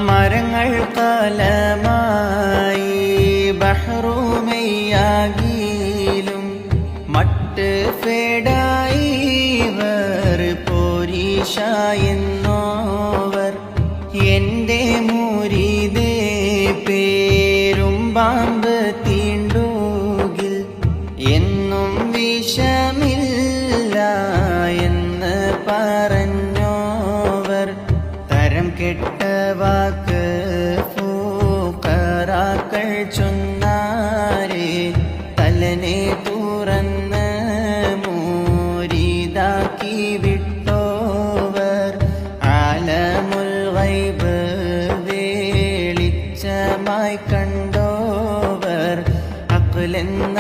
മരങ്ങൾ കാലമായി ബഹ്റുമയ്യാകിലും മട്ട് ഫേഡായിവർ പോരീഷ എന്നോവർ എൻ്റെ മുരീദേ പേരും പാമ്പ് തീണ്ടൂകിൽ എന്നും വിഷമില്ല എന്ന് പറഞ്ഞോവർ തരം കെട്ട വാക്ക് ഫൂഖറാക്കൾ ചൊന്നാരേ തലനെ തുറന്ന് മൂരിതാക്കി വിട്ടോവർ ആലമുൽ ഗൈബ് വേളിച്ചമായി കണ്ടോവർ അഖ്ലെന്ന